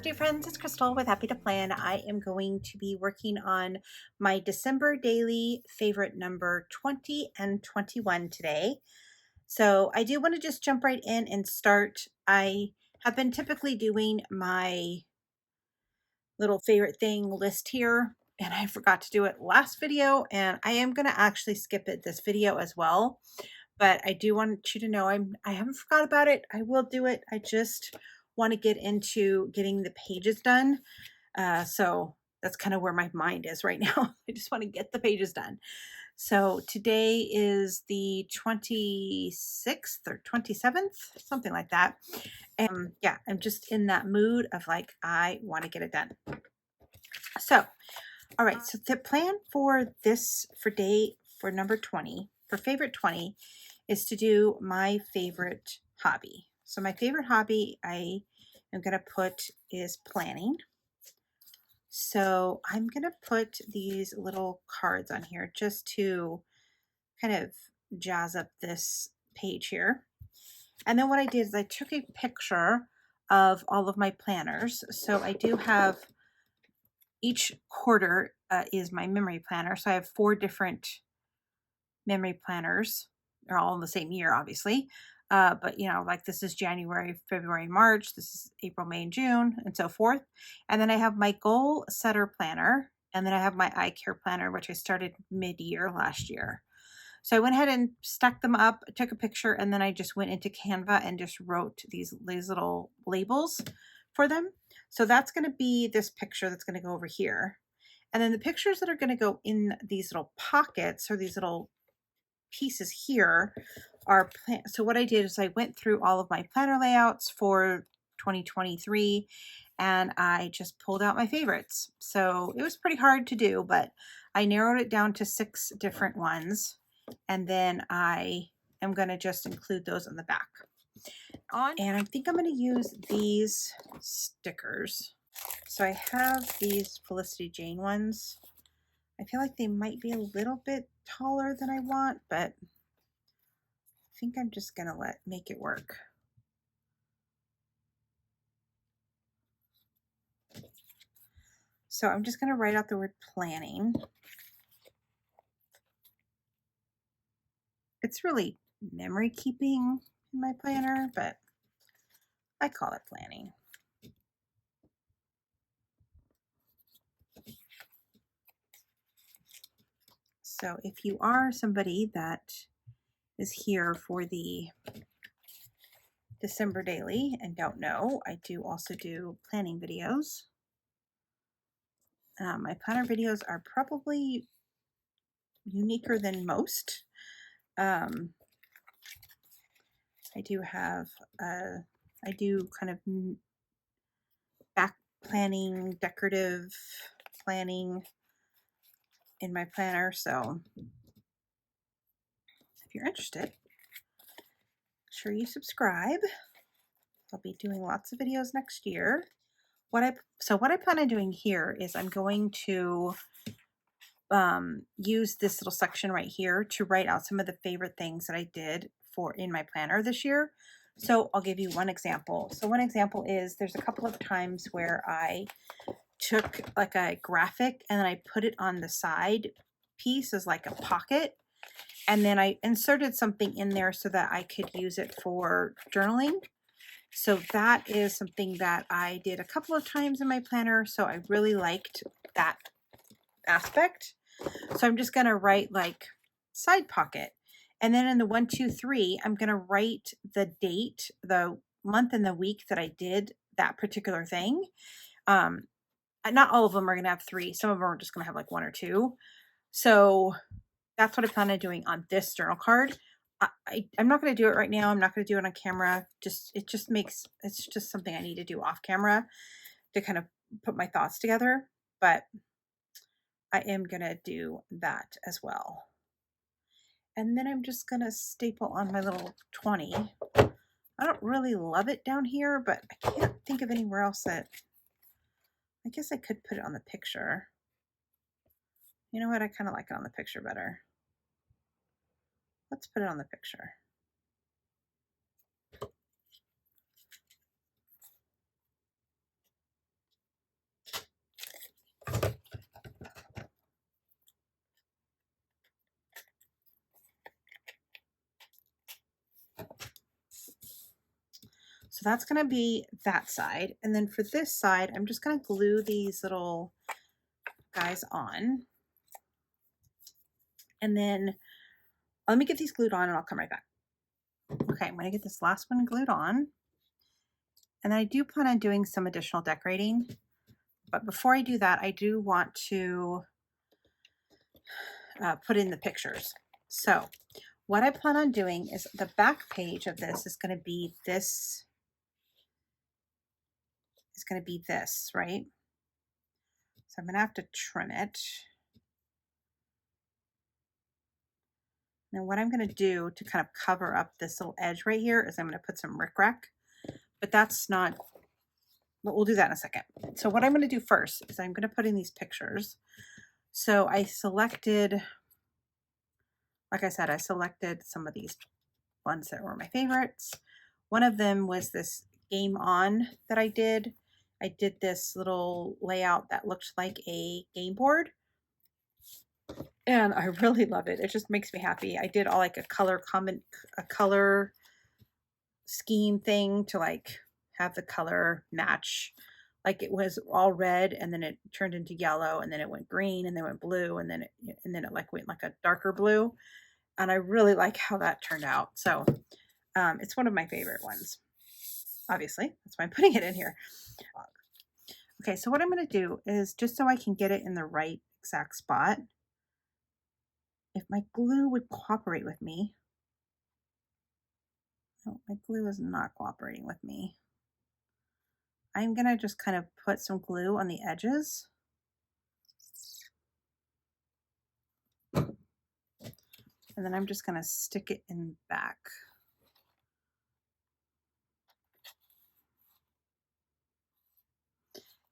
Dear friends, it's Crystal with Happy to Plan. I am going to be working on my December daily favorite number 20 and 21 today. So I do want to just jump right in and start. I have been typically doing my little favorite thing list here, and I forgot to do it last video, and I am going to actually skip it this video as well. But I do want you to know I haven't forgot about it. I will do it. I just want to get into getting the pages done. So that's kind of where my mind is right now. I just want to get the pages done. So today is the 26th or 27th, something like that. And yeah, I'm just in that mood of like, I want to get it done. So, all right. So the plan for this, for number 20, for favorite 20, is to do my favorite hobby. So my favorite hobby I am going to put is planning. So I'm going to put these little cards on here just to kind of jazz up this page here. And then what I did is I took a picture of all of my planners. So I do have each quarter is my memory planner. So I have 4 different memory planners. They're all in the same year, obviously. But you know, like this is January, February, March, this is April, May, and June, and so forth. And then I have my goal setter planner, and then I have my eye care planner, which I started mid-year last year. So I went ahead and stuck them up, took a picture, and then I just went into Canva and just wrote these little labels for them. So that's going to be this picture that's going to go over here. And then the pictures that are going to go in these little pockets or these little pieces here are so what I did is I went through all of my planner layouts for 2023 and I just pulled out my favorites. So it was pretty hard to do, but I narrowed it down to 6 different ones, and then I am going to just include those on the back. And I think I'm going to use these stickers. So I have these Felicity Jane ones. I feel like they might be a little bit taller than I want, but I think I'm just going to make it work. So I'm just going to write out the word planning. It's really memory keeping in my planner, but I call it planning. So if you are somebody that is here for the December daily and don't know, I do also do planning videos. My planner videos are probably uniquer than most. I do have, I do kind of back planning, decorative planning in my planner. So if you're interested, make sure you subscribe. I'll be doing lots of videos next year. What I plan on doing here is I'm going to use this little section right here to write out some of the favorite things that I did in my planner this year. So I'll give you one example. So one example is there's a couple of times where I took like a graphic and then I put it on the side piece as like a pocket. And then I inserted something in there so that I could use it for journaling. So that is something that I did a couple of times in my planner. So I really liked that aspect. So I'm just going to write like side pocket. And then in the 1, 2, 3, I'm going to write the date, the month and the week that I did that particular thing. Not all of them are going to have 3. Some of them are just going to have like 1 or 2. So that's what I plan on doing on this journal card. I'm not going to do it right now. I'm not going to do it on camera. It's just something I need to do off camera to kind of put my thoughts together. But I am going to do that as well. And then I'm just going to staple on my little 20. I don't really love it down here, but I can't think of anywhere else that, I guess I could put it on the picture. You know what? I kind of like it on the picture better. Let's put it on the picture. So that's going to be that side. And then for this side, I'm just going to glue these little guys on. And then let me get these glued on and I'll come right back. Okay, I'm going to get this last one glued on. And I do plan on doing some additional decorating. But before I do that, I do want to put in the pictures. So what I plan on doing is the back page of this is going to be this. Is going to be this, right? So I'm going to have to trim it. Now what I'm going to do to kind of cover up this little edge right here is I'm going to put some rickrack, but that's not, but we'll do that in a second. So what I'm going to do first is I'm going to put in these pictures. So I selected, like I said, I selected some of these ones that were my favorites. One of them was this Game On that I did. I did this little layout that looked like a game board. And I really love it. It just makes me happy. I did all like a color scheme thing to like have the color match. Like it was all red and then it turned into yellow and then it went green and then it went blue and then it like went like a darker blue. And I really like how that turned out. So it's one of my favorite ones. Obviously, that's why I'm putting it in here. Okay, so what I'm going to do is just so I can get it in the right exact spot, if my glue would cooperate with me. No, my glue is not cooperating with me. I'm going to just kind of put some glue on the edges. And then I'm just going to stick it in back.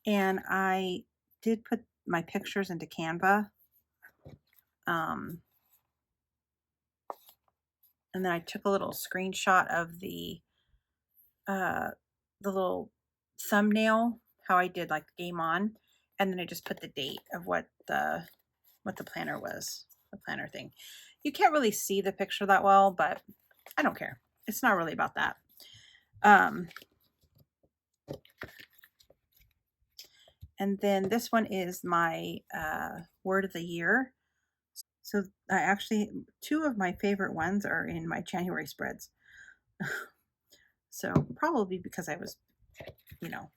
And I did put my pictures into Canva. And then I took a little screenshot of the little thumbnail, how I did like Game On, and then I just put the date of what the planner was, the planner thing. You can't really see the picture that well, but I don't care. It's not really about that. And then this one is my word of the year. So I actually, two of my favorite ones are in my January spreads. So probably because I was, you know,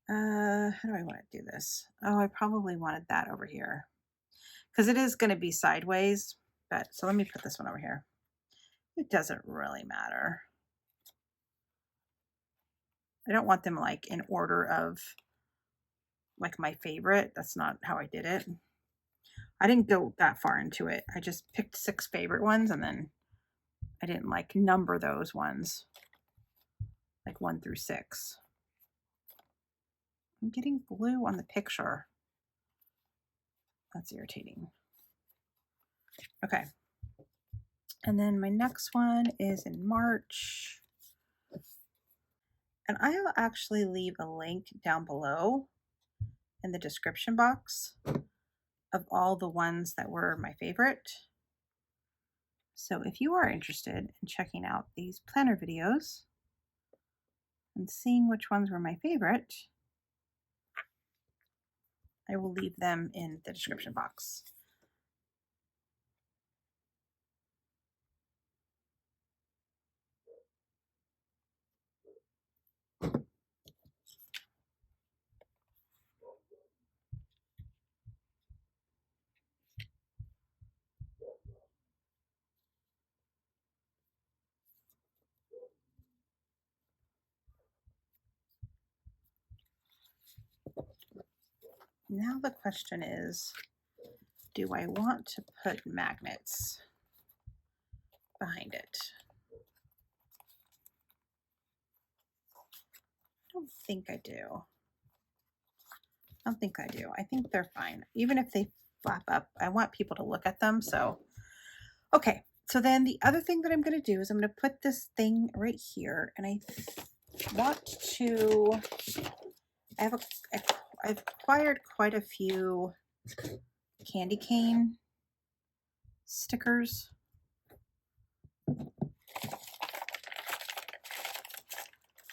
how do I want to do this? Oh, I probably wanted that over here because it is going to be sideways. But so let me put this one over here. It doesn't really matter. I don't want them like in order of like my favorite. That's not how I did it. I didn't go that far into it. I just picked 6 favorite ones and then I didn't like number those ones like 1 through 6. I'm getting glue on the picture. That's irritating. Okay. And then my next one is in March. And I will actually leave a link down below in the description box of all the ones that were my favorite. So if you are interested in checking out these planner videos and seeing which ones were my favorite, I will leave them in the description box. Now the question is, do I want to put magnets behind it? I don't think I do. I don't think I do. I think they're fine. Even if they flap up, I want people to look at them. So, okay. So then the other thing that I'm going to do is I'm going to put this thing right here. And I want to, I've acquired quite a few candy cane stickers.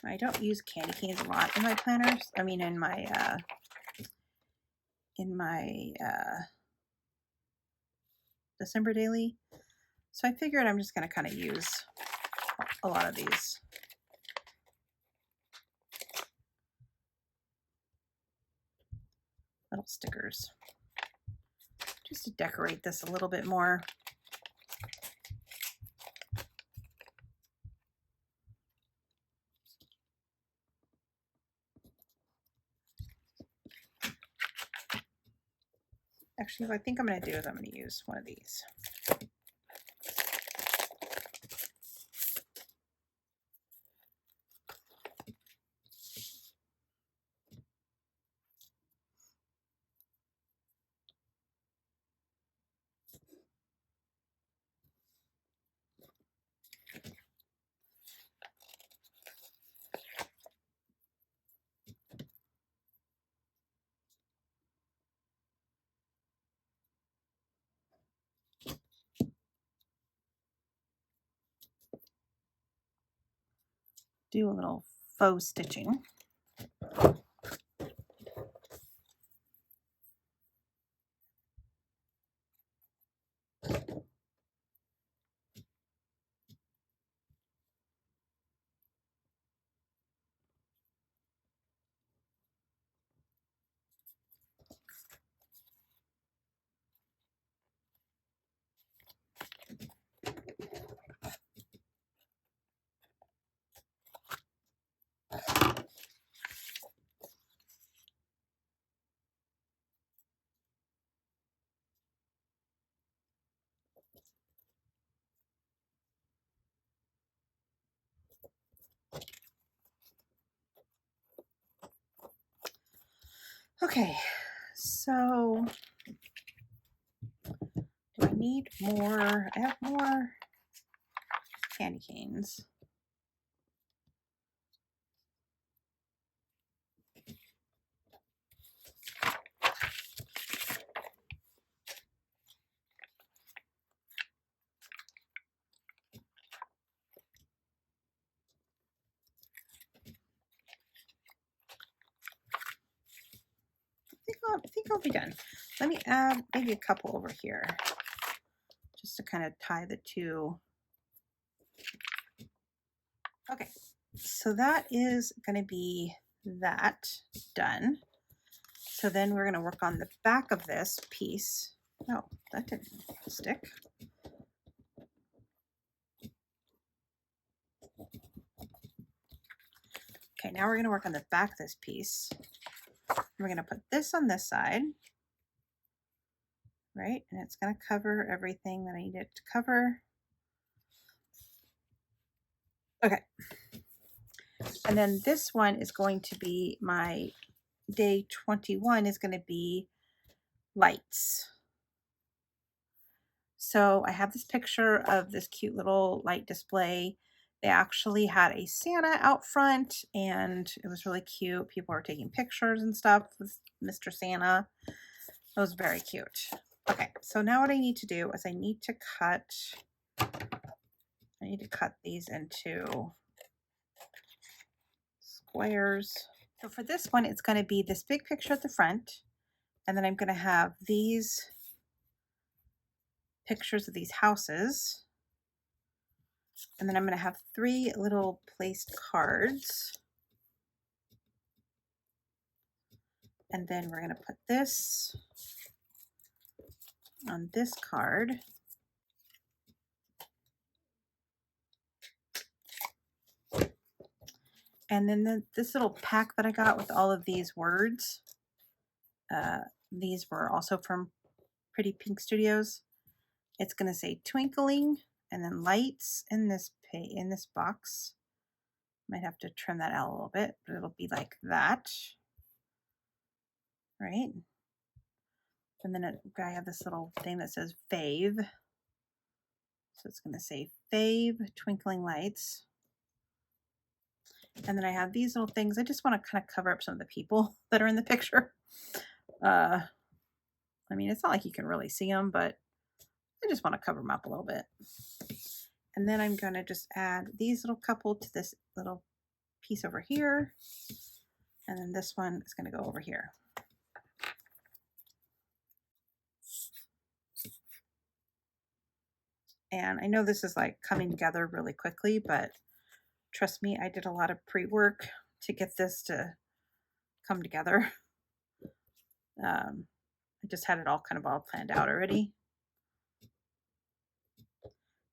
I don't use candy canes a lot in my planners. I mean, in my December daily. So I figured I'm just going to kind of use a lot of these. Little stickers just to decorate this a little bit more. Actually, what I think I'm going to do is I'm going to use one of these. Do a little faux stitching. Okay, so do I need more? I have more candy canes. I think I'll be done. Let me add maybe a couple over here just to kind of tie the two. Okay, so that is going to be that done. So then we're going to work on the back of this piece. No, that didn't stick. Okay, now we're going to work on the back of this piece. We're going to put this on this side, right? And it's going to cover everything that I need it to cover. Okay. And then this one is going to be my day 21 is going to be lights. So I have this picture of this cute little light display. They actually had a Santa out front and it was really cute. People were taking pictures and stuff with Mr. Santa. It was very cute. Okay, so now what I need to do is I need to cut these into squares. So for this one, it's going to be this big picture at the front. And then I'm going to have these pictures of these houses. And then I'm going to have 3 little placed cards. And then we're going to put this on this card. And then this little pack that I got with all of these words, these were also from Pretty Pink Studios. It's going to say twinkling and then lights in this box. Might have to trim that out a little bit, but it'll be like that. Right? And then I have this little thing that says fave. So it's going to say fave twinkling lights. And then I have these little things. I just want to kind of cover up some of the people that are in the picture. I mean, it's not like you can really see them, but I just want to cover them up a little bit. And then I'm going to just add these little couple to this little piece over here, and then this one is going to go over here. And I know this is like coming together really quickly, but trust me, I did a lot of pre-work to get this to come together. I just had it all kind of all planned out already.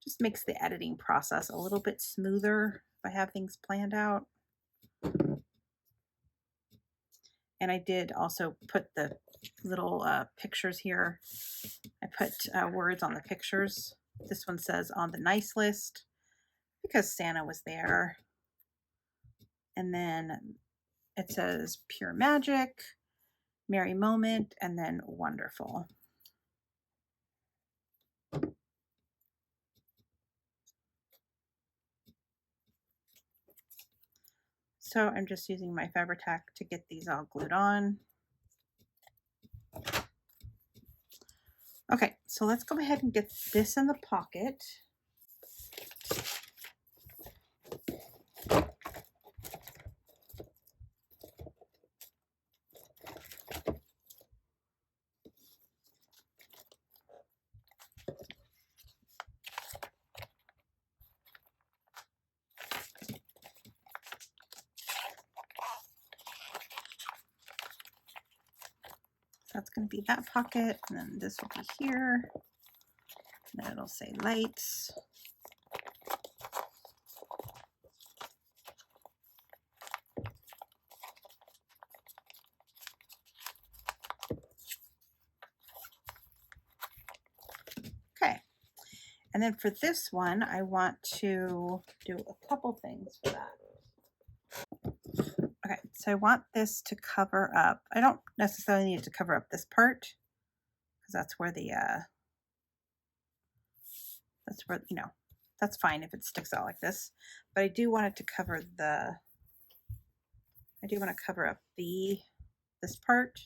Just makes the editing process a little bit smoother if I have things planned out. And I did also put the little pictures here. I put words on the pictures. This one says on the nice list because Santa was there. And then it says pure magic, merry moment, and then wonderful. So I'm just using my Fabri-Tac to get these all glued on. Okay, so let's go ahead and get this in the pocket. That's going to be that pocket, and then this will be here. And then it'll say lights. Okay, and then for this one, I want to do a couple things for that. Okay, so I want this to cover up. I don't necessarily need it to cover up this part because that's where the you know, that's fine if it sticks out like this, but I do want it to cover the, I do want to cover up this part,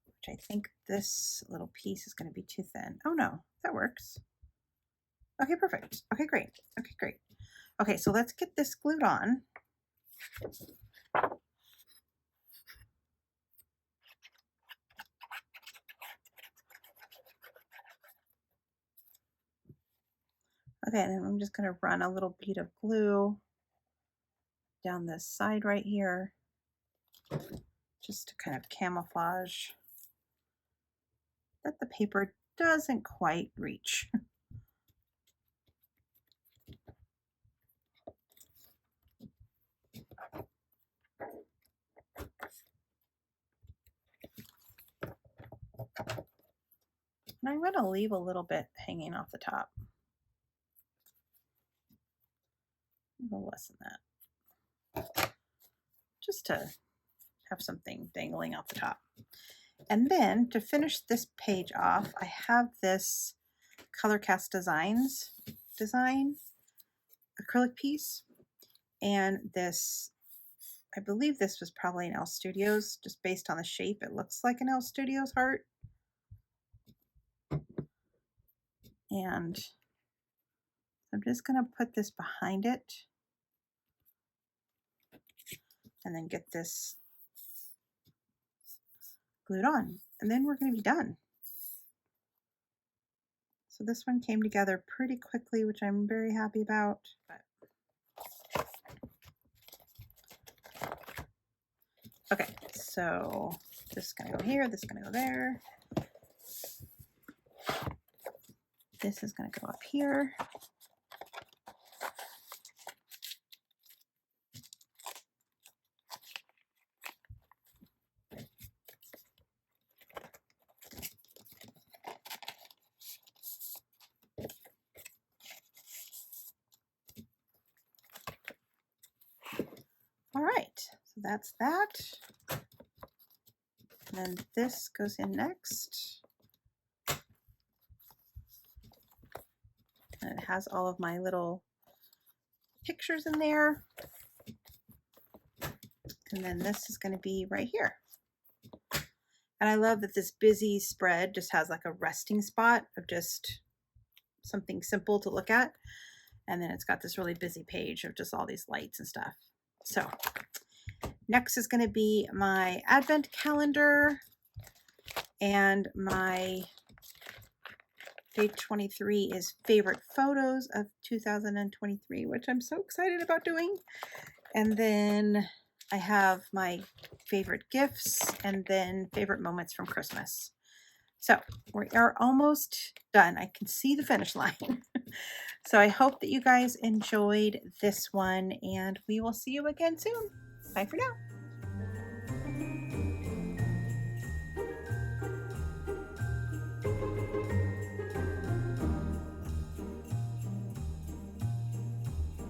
which I think this little piece is going to be too thin. Oh no, that works. Okay, perfect. Okay, great. Okay, great. Okay, so let's get this glued on. Okay, and then I'm just going to run a little bead of glue down this side right here, just to kind of camouflage that the paper doesn't quite reach. And I'm going to leave a little bit hanging off the top. A little less than that. Just to have something dangling off the top. And then to finish this page off, I have this Color Cast Designs design acrylic piece. And this, I believe this was probably an Elle Studios, just based on the shape. It looks like an Elle Studios heart. And I'm just going to put this behind it and then get this glued on. And then we're going to be done. So this one came together pretty quickly, which I'm very happy about. Okay, so this is going to go here, this is going to go there. This is going to go up here. All right, so that's that. And then this goes in next. And it has all of my little pictures in there. And then this is going to be right here. And I love that this busy spread just has like a resting spot of just something simple to look at. And then it's got this really busy page of just all these lights and stuff. So next is going to be my advent calendar, and my Day 23 is favorite photos of 2023, which I'm so excited about doing. And then I have my favorite gifts and then favorite moments from Christmas. So we are almost done. I can see the finish line. So I hope that you guys enjoyed this one, and we will see you again soon. Bye for now.